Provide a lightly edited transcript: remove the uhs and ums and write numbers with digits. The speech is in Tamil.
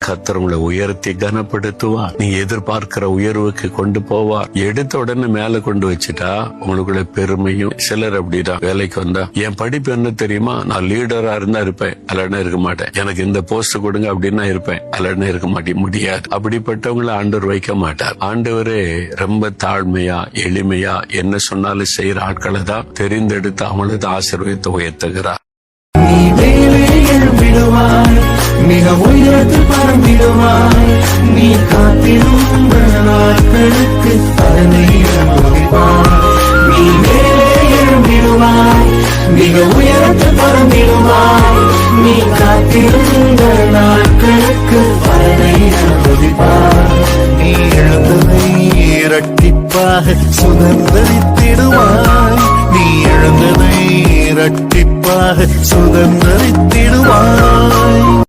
கர்த்தர் உங்களை உயர்த்தி கனப்படுத்துவார். நீ எதிர்பார்க்கிற உயர்வுக்கு கொண்டு போவார். எடுத்த உடனே மேல கொண்டு வச்சுட்டா உங்களுக்குள்ள பெருமையும். சிலர் அப்படிதான் வேலைக்கு வந்தா, என் படிப்பு என்ன தெரியுமா, நான் லீடரா இருந்தா இருப்பேன், அல்லனா இருக்க மாட்டேன். எனக்கு இந்த போஸ்ட் கொடுங்க அப்படின்னா இருப்பேன், அல்லனா இருக்க மாட்டேன். முடியாது. அப்படிப்பட்டவங்களை ஆண்டவர் வைக்க மாட்டார். ஆண்டவரே ரொம்ப தாழ்மையா எளிமையா என்ன சொன்னாலும் செய்யற ஆட்களை தான் தெரிந்தெடுத்து அவங்களது ஆசீர்வாதத்தை உயர்த்துகிறார். மிக உயரத்தில் பறந்திடுவாய். நீ காத்திடும் நாட்களுக்கு பலனை அனுபவிப்பாய். நீ மேலே எழும்பிடுவாய். மிக உயரத்தில் பறந்திடுவாய். நீ காத்திடும் நாட்களுக்கு பலனை அனுபவிப்பாய். நீ எழுந்ததை இரட்டிப்பாக சுதந்திரித்திடுவாய். நீ எழுந்ததை இரட்டிப்பாக சுதந்திரித்திடுவாய்.